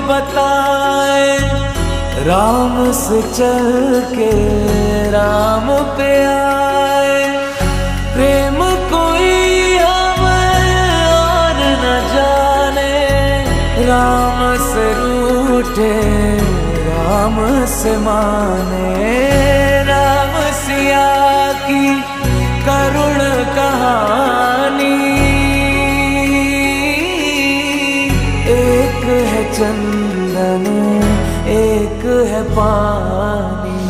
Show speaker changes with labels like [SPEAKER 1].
[SPEAKER 1] बताए, राम से चल के राम पे आए। प्रेम कोई हमें और न जाने, राम से रूठे राम से माने। राम सिया की करुण कहानी, एक है चंदन एक है पानी।